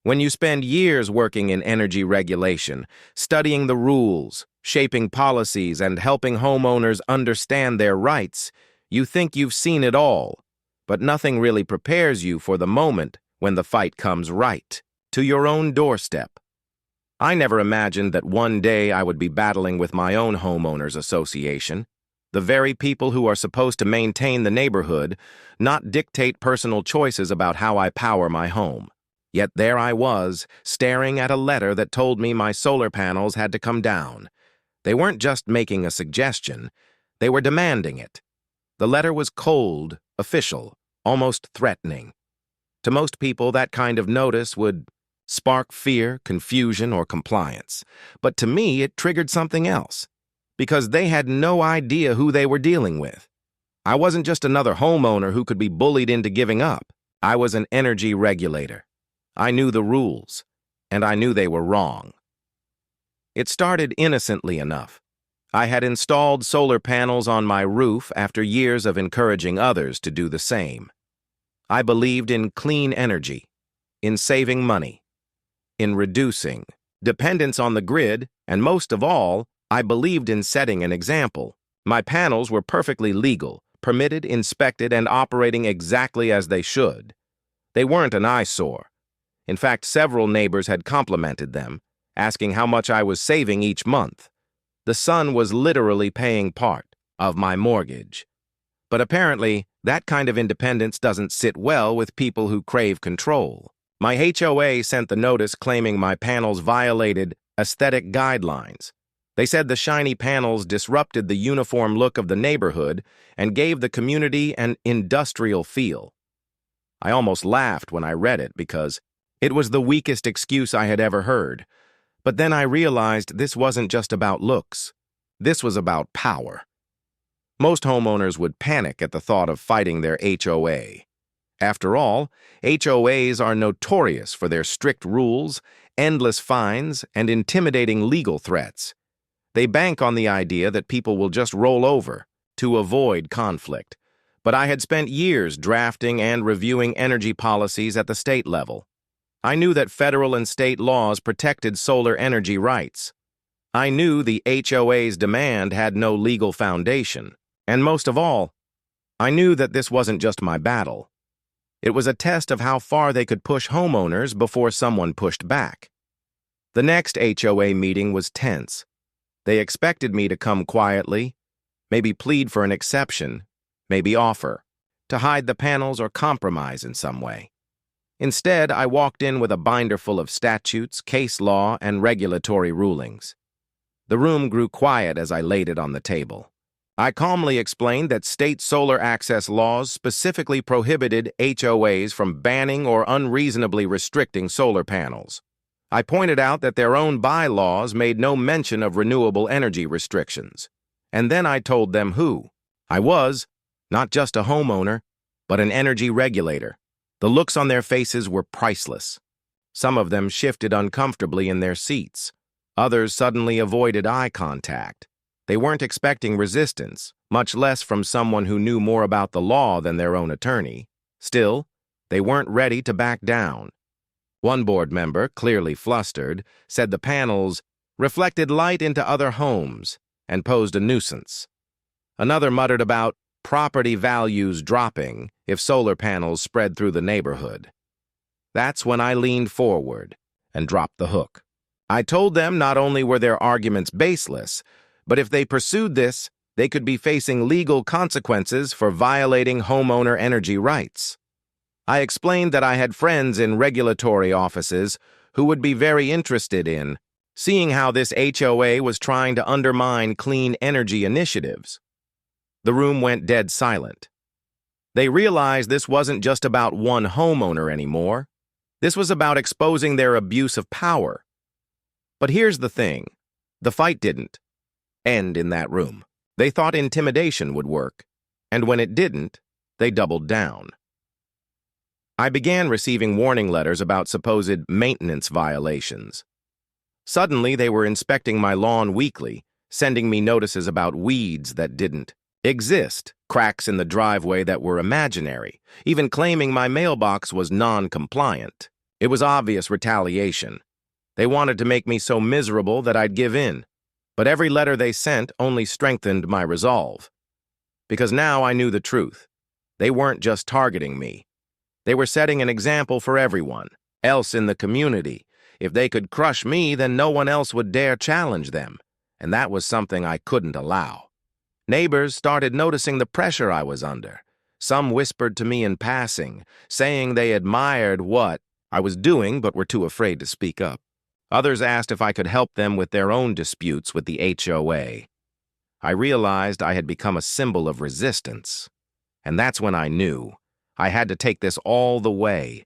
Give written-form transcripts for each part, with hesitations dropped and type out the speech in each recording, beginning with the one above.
When you spend years working in energy regulation, studying the rules, shaping policies, and helping homeowners understand their rights, you think you've seen it all, but nothing really prepares you for the moment when the fight comes right to your own doorstep. I never imagined that one day I would be battling with my own homeowners association, the very people who are supposed to maintain the neighborhood, not dictate personal choices about how I power my home. Yet there I was, staring at a letter that told me my solar panels had to come down. They weren't just making a suggestion, they were demanding it. The letter was cold, official, almost threatening. To most people, that kind of notice would spark fear, confusion, or compliance. But to me, it triggered something else, because they had no idea who they were dealing with. I wasn't just another homeowner who could be bullied into giving up. I was an energy regulator. I knew the rules, and I knew they were wrong. It started innocently enough. I had installed solar panels on my roof after years of encouraging others to do the same. I believed in clean energy, in saving money, in reducing dependence on the grid, and most of all, I believed in setting an example. My panels were perfectly legal, permitted, inspected, and operating exactly as they should. They weren't an eyesore. In fact, several neighbors had complimented them, asking how much I was saving each month. The sun was literally paying part of my mortgage. But apparently, that kind of independence doesn't sit well with people who crave control. My HOA sent the notice claiming my panels violated aesthetic guidelines. They said the shiny panels disrupted the uniform look of the neighborhood and gave the community an industrial feel. I almost laughed when I read it because it was the weakest excuse I had ever heard. But then I realized this wasn't just about looks. This was about power. Most homeowners would panic at the thought of fighting their HOA. After all, HOAs are notorious for their strict rules, endless fines, and intimidating legal threats. They bank on the idea that people will just roll over to avoid conflict. But I had spent years drafting and reviewing energy policies at the state level. I knew that federal and state laws protected solar energy rights. I knew the HOA's demand had no legal foundation. And most of all, I knew that this wasn't just my battle. It was a test of how far they could push homeowners before someone pushed back. The next HOA meeting was tense. They expected me to come quietly, maybe plead for an exception, maybe offer to hide the panels or compromise in some way. Instead, I walked in with a binder full of statutes, case law, and regulatory rulings. The room grew quiet as I laid it on the table. I calmly explained that state solar access laws specifically prohibited HOAs from banning or unreasonably restricting solar panels. I pointed out that their own bylaws made no mention of renewable energy restrictions. And then I told them who I was, not just a homeowner, but an energy regulator. The looks on their faces were priceless. Some of them shifted uncomfortably in their seats. Others suddenly avoided eye contact. They weren't expecting resistance, much less from someone who knew more about the law than their own attorney. Still, they weren't ready to back down. One board member, clearly flustered, said the panels reflected light into other homes and posed a nuisance. Another muttered about property values dropping if solar panels spread through the neighborhood. That's when I leaned forward and dropped the hook. I told them not only were their arguments baseless, but if they pursued this, they could be facing legal consequences for violating homeowner energy rights. I explained that I had friends in regulatory offices who would be very interested in seeing how this HOA was trying to undermine clean energy initiatives. The room went dead silent. They realized this wasn't just about one homeowner anymore. This was about exposing their abuse of power. But here's the thing. The fight didn't end in that room. They thought intimidation would work, and when it didn't, they doubled down. I began receiving warning letters about supposed maintenance violations. Suddenly, they were inspecting my lawn weekly, sending me notices about weeds that didn't exist, cracks in the driveway that were imaginary, even claiming my mailbox was non-compliant. It was obvious retaliation. They wanted to make me so miserable that I'd give in. But every letter they sent only strengthened my resolve. Because now I knew the truth. They weren't just targeting me. They were setting an example for everyone else in the community. If they could crush me, then no one else would dare challenge them. And that was something I couldn't allow. Neighbors started noticing the pressure I was under. Some whispered to me in passing, saying they admired what I was doing but were too afraid to speak up. Others asked if I could help them with their own disputes with the HOA. I realized I had become a symbol of resistance. And that's when I knew I had to take this all the way.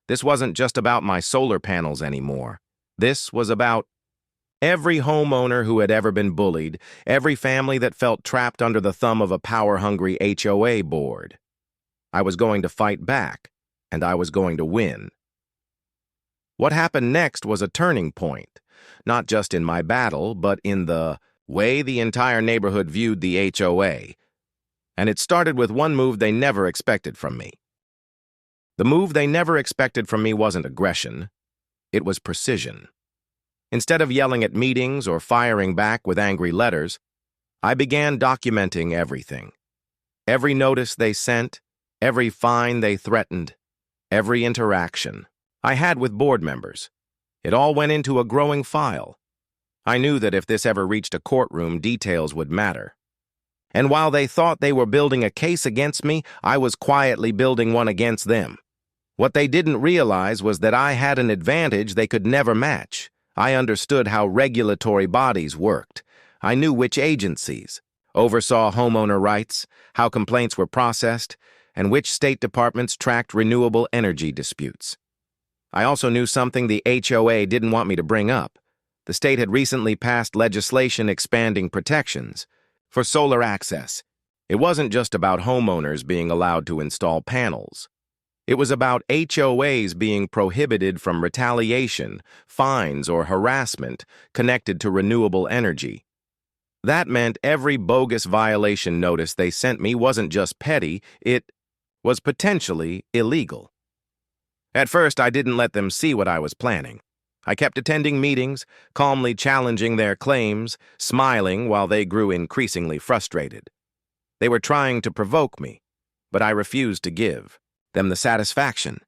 This wasn't just about my solar panels anymore. This was about every homeowner who had ever been bullied, every family that felt trapped under the thumb of a power-hungry HOA board. I was going to fight back, and I was going to win. What happened next was a turning point, not just in my battle, but in the way the entire neighborhood viewed the HOA. And it started with one move they never expected from me. The move they never expected from me wasn't aggression. It was precision. Instead of yelling at meetings or firing back with angry letters, I began documenting everything. Every notice they sent, every fine they threatened, every interaction I had with board members. It all went into a growing file. I knew that if this ever reached a courtroom, details would matter. And while they thought they were building a case against me, I was quietly building one against them. What they didn't realize was that I had an advantage they could never match. I understood how regulatory bodies worked. I knew which agencies oversaw homeowner rights, how complaints were processed, and which state departments tracked renewable energy disputes. I also knew something the HOA didn't want me to bring up. The state had recently passed legislation expanding protections for solar access. It wasn't just about homeowners being allowed to install panels. It was about HOAs being prohibited from retaliation, fines, or harassment connected to renewable energy. That meant every bogus violation notice they sent me wasn't just petty, it was potentially illegal. At first, I didn't let them see what I was planning. I kept attending meetings, calmly challenging their claims, smiling while they grew increasingly frustrated. They were trying to provoke me, but I refused to give them the satisfaction.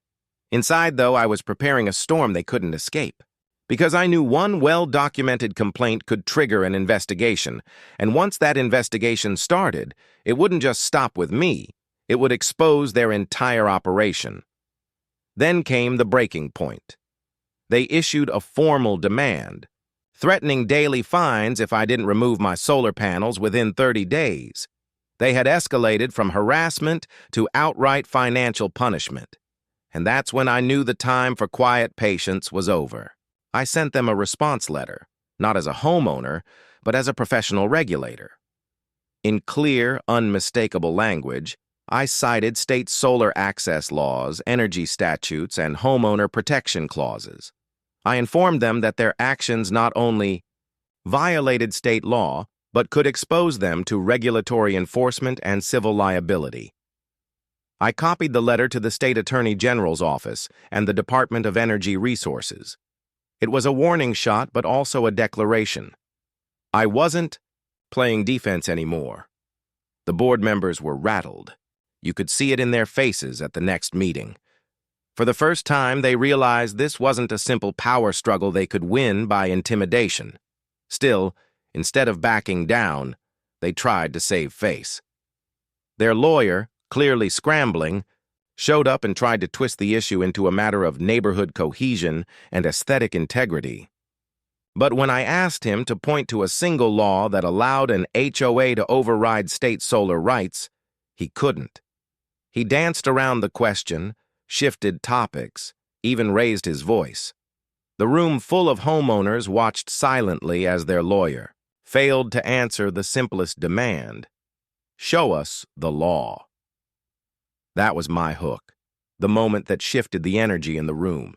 Inside, though, I was preparing a storm they couldn't escape, because I knew one well-documented complaint could trigger an investigation, and once that investigation started, it wouldn't just stop with me, it would expose their entire operation. Then came the breaking point. They issued a formal demand, threatening daily fines if I didn't remove my solar panels within 30 days. They had escalated from harassment to outright financial punishment. And that's when I knew the time for quiet patience was over. I sent them a response letter, not as a homeowner, but as a professional regulator. In clear, unmistakable language, I cited state solar access laws, energy statutes, and homeowner protection clauses. I informed them that their actions not only violated state law, but could expose them to regulatory enforcement and civil liability. I copied the letter to the State Attorney General's office and the Department of Energy Resources. It was a warning shot, but also a declaration. I wasn't playing defense anymore. The board members were rattled. You could see it in their faces at the next meeting. For the first time, they realized this wasn't a simple power struggle they could win by intimidation. Still, instead of backing down, they tried to save face. Their lawyer, clearly scrambling, showed up and tried to twist the issue into a matter of neighborhood cohesion and aesthetic integrity. But when I asked him to point to a single law that allowed an HOA to override state solar rights, he couldn't. He danced around the question, shifted topics, even raised his voice. The room full of homeowners watched silently as their lawyer failed to answer the simplest demand: show us the law. That was my hook, the moment that shifted the energy in the room.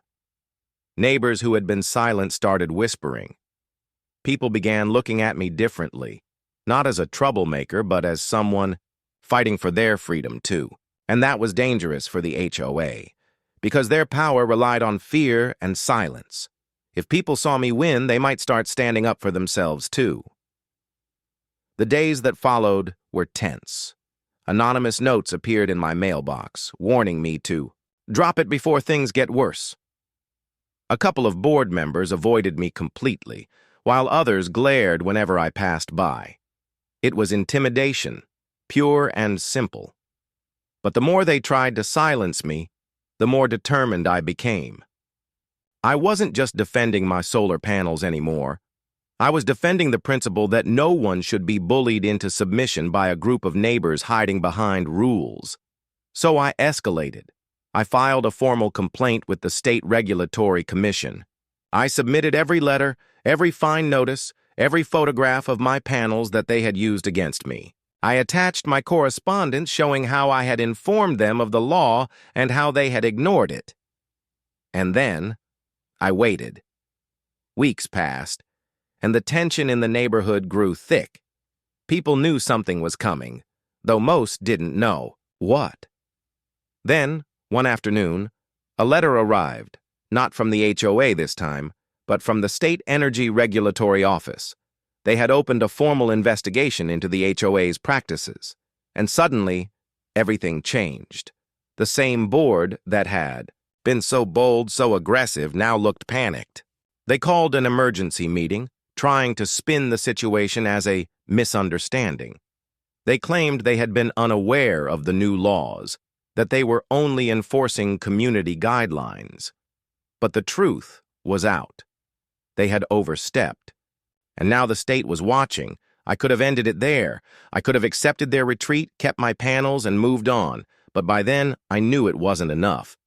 Neighbors who had been silent started whispering. People began looking at me differently, not as a troublemaker, but as someone fighting for their freedom too. And that was dangerous for the HOA, because their power relied on fear and silence. If people saw me win, they might start standing up for themselves too. The days that followed were tense. Anonymous notes appeared in my mailbox, warning me to drop it before things get worse. A couple of board members avoided me completely, while others glared whenever I passed by. It was intimidation, pure and simple. But the more they tried to silence me, the more determined I became. I wasn't just defending my solar panels anymore. I was defending the principle that no one should be bullied into submission by a group of neighbors hiding behind rules. So I escalated. I filed a formal complaint with the State Regulatory Commission. I submitted every letter, every fine notice, every photograph of my panels that they had used against me. I attached my correspondence showing how I had informed them of the law and how they had ignored it. And then I waited. Weeks passed, and the tension in the neighborhood grew thick. People knew something was coming, though most didn't know what. Then, one afternoon, a letter arrived, not from the HOA this time, but from the State Energy Regulatory Office. They had opened a formal investigation into the HOA's practices, and suddenly, everything changed. The same board that had been so bold, so aggressive, now looked panicked. They called an emergency meeting, trying to spin the situation as a misunderstanding. They claimed they had been unaware of the new laws, that they were only enforcing community guidelines. But the truth was out. They had overstepped. And now the state was watching. I could have ended it there. I could have accepted their retreat, kept my panels, and moved on. But by then, I knew it wasn't enough.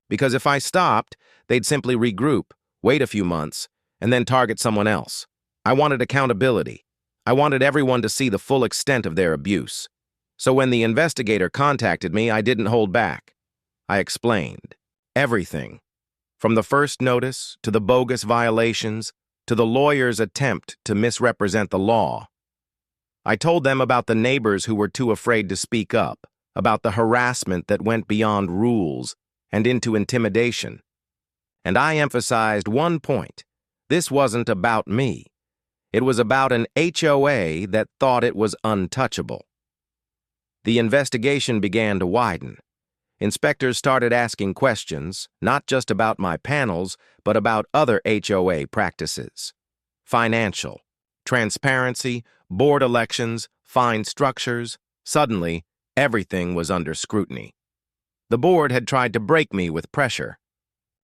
Because if I stopped, they'd simply regroup, wait a few months, and then target someone else. I wanted accountability. I wanted everyone to see the full extent of their abuse. So when the investigator contacted me, I didn't hold back. I explained everything, from the first notice to the bogus violations to the lawyer's attempt to misrepresent the law. I told them about the neighbors who were too afraid to speak up, about the harassment that went beyond rules and into intimidation. And I emphasized one point. This wasn't about me. It was about an HOA that thought it was untouchable. The investigation began to widen. Inspectors started asking questions, not just about my panels, but about other HOA practices. Financial, transparency, board elections, fine structures. Suddenly, everything was under scrutiny. The board had tried to break me with pressure.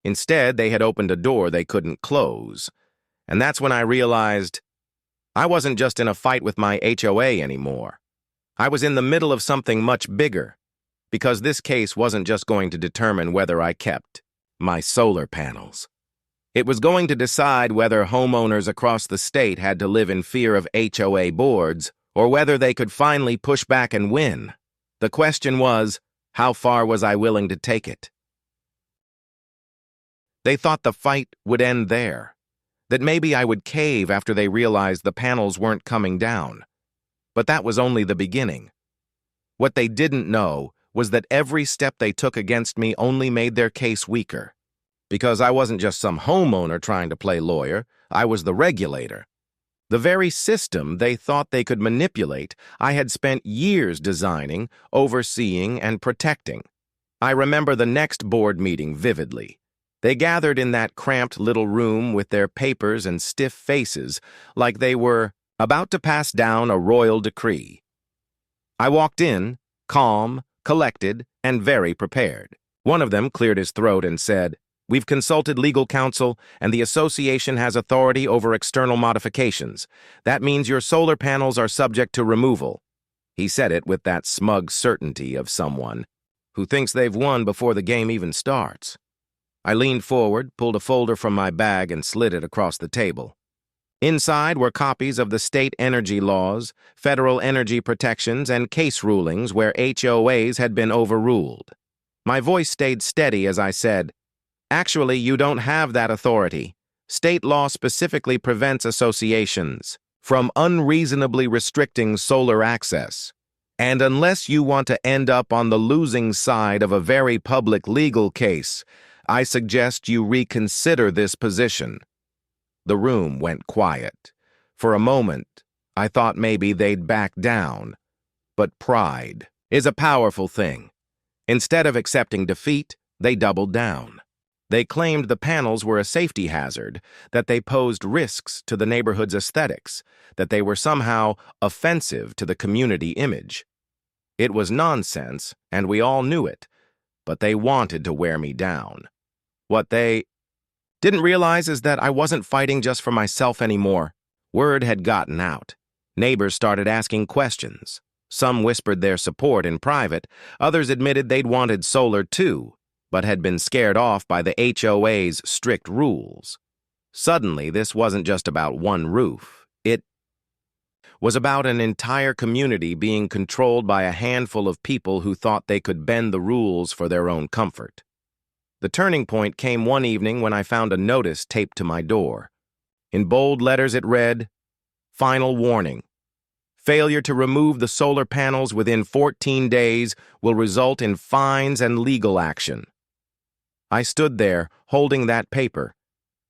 Instead, they had opened a door they couldn't close. And that's when I realized I wasn't just in a fight with my HOA anymore. I was in the middle of something much bigger, because this case wasn't just going to determine whether I kept my solar panels. It was going to decide whether homeowners across the state had to live in fear of HOA boards or whether they could finally push back and win. The question was, how far was I willing to take it? They thought the fight would end there, that maybe I would cave after they realized the panels weren't coming down. But that was only the beginning. What they didn't know was that every step they took against me only made their case weaker. Because I wasn't just some homeowner trying to play lawyer, I was the regulator. The very system they thought they could manipulate, I had spent years designing, overseeing, and protecting. I remember the next board meeting vividly. They gathered in that cramped little room with their papers and stiff faces, like they were about to pass down a royal decree. I walked in, calm, collected, and very prepared. One of them cleared his throat and said, "We've consulted legal counsel, and the association has authority over external modifications. That means your solar panels are subject to removal." He said it with that smug certainty of someone who thinks they've won before the game even starts. I leaned forward, pulled a folder from my bag, and slid it across the table. Inside were copies of the state energy laws, federal energy protections, and case rulings where HOAs had been overruled. My voice stayed steady as I said, "Actually, you don't have that authority. State law specifically prevents associations from unreasonably restricting solar access. And unless you want to end up on the losing side of a very public legal case, I suggest you reconsider this position." The room went quiet. For a moment, I thought maybe they'd back down. But pride is a powerful thing. Instead of accepting defeat, they doubled down. They claimed the panels were a safety hazard, that they posed risks to the neighborhood's aesthetics, that they were somehow offensive to the community image. It was nonsense, and we all knew it, but they wanted to wear me down. What they didn't realize is that I wasn't fighting just for myself anymore. Word had gotten out. Neighbors started asking questions. Some whispered their support in private. Others admitted they'd wanted solar too, but had been scared off by the HOA's strict rules. Suddenly, this wasn't just about one roof. It was about an entire community being controlled by a handful of people who thought they could bend the rules for their own comfort. The turning point came one evening when I found a notice taped to my door. In bold letters it read, "Final warning. Failure to remove the solar panels within 14 days will result in fines and legal action." I stood there, holding that paper,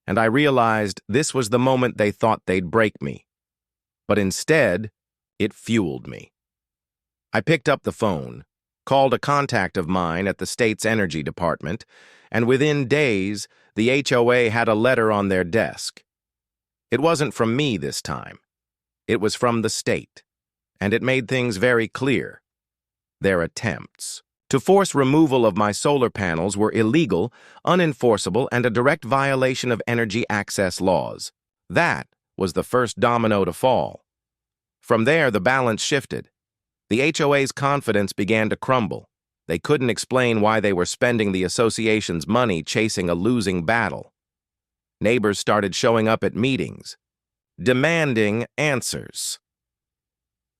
and I realized this was the moment they thought they'd break me. But instead, it fueled me. I picked up the phone, called a contact of mine at the state's energy department, and within days, the HOA had a letter on their desk. It wasn't from me this time. It was from the state, and it made things very clear. Their attempts to force removal of my solar panels were illegal, unenforceable, and a direct violation of energy access laws. That was the first domino to fall. From there, the balance shifted. The HOA's confidence began to crumble. They couldn't explain why they were spending the association's money chasing a losing battle. Neighbors started showing up at meetings, demanding answers.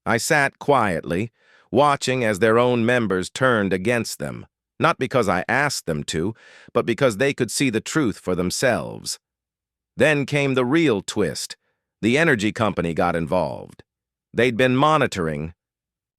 I sat quietly, watching as their own members turned against them, not because I asked them to, but because they could see the truth for themselves. Then came the real twist. The energy company got involved. They'd been monitoring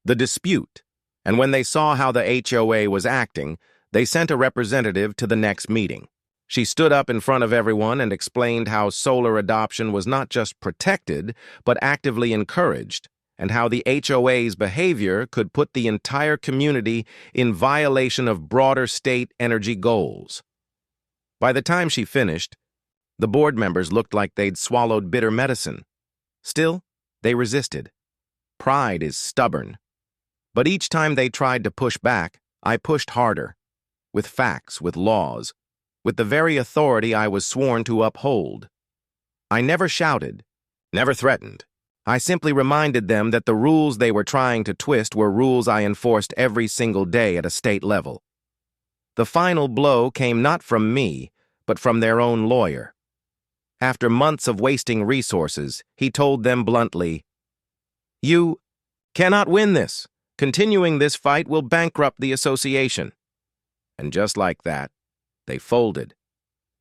the dispute, and when they saw how the HOA was acting, they sent a representative to the next meeting. She stood up in front of everyone and explained how solar adoption was not just protected, but actively encouraged, and how the HOA's behavior could put the entire community in violation of broader state energy goals. By the time she finished, the board members looked like they'd swallowed bitter medicine. Still, they resisted. Pride is stubborn. But each time they tried to push back, I pushed harder, with facts, with laws, with the very authority I was sworn to uphold. I never shouted, never threatened. I simply reminded them that the rules they were trying to twist were rules I enforced every single day at a state level. The final blow came not from me, but from their own lawyer. After months of wasting resources, he told them bluntly, "You cannot win this. Continuing this fight will bankrupt the association." And just like that, they folded.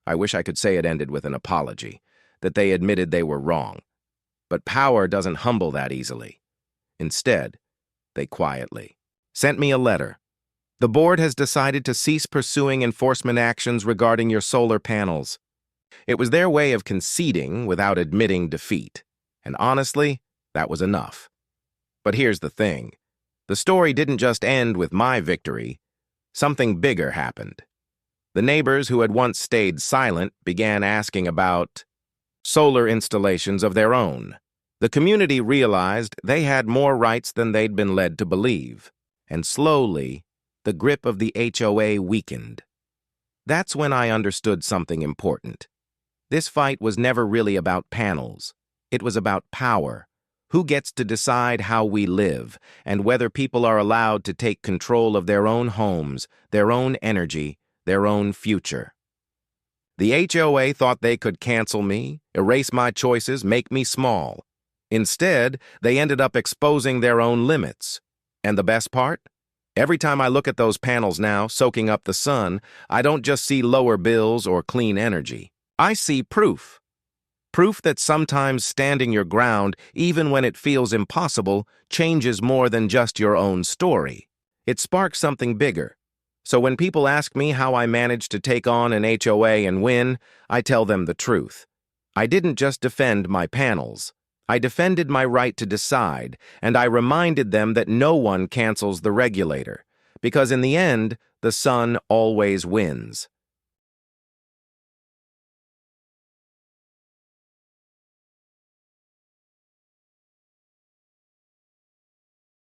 I wish I could say it ended with an apology, that they admitted they were wrong. But power doesn't humble that easily. Instead, they quietly sent me a letter. "The board has decided to cease pursuing enforcement actions regarding your solar panels." It was their way of conceding without admitting defeat. And honestly, that was enough. But here's the thing. The story didn't just end with my victory. Something bigger happened. The neighbors who had once stayed silent began asking about solar installations of their own. The community realized they had more rights than they'd been led to believe. And slowly, the grip of the HOA weakened. That's when I understood something important. This fight was never really about panels. It was about power. Who gets to decide how we live, and whether people are allowed to take control of their own homes, their own energy, their own future. The HOA thought they could cancel me, erase my choices, make me small. Instead, they ended up exposing their own limits. And the best part? Every time I look at those panels now, soaking up the sun, I don't just see lower bills or clean energy. I see proof. Proof that sometimes standing your ground, even when it feels impossible, changes more than just your own story. It sparks something bigger. So when people ask me how I managed to take on an HOA and win, I tell them the truth. I didn't just defend my panels. I defended my right to decide, and I reminded them that no one cancels the regulator, because in the end, the sun always wins.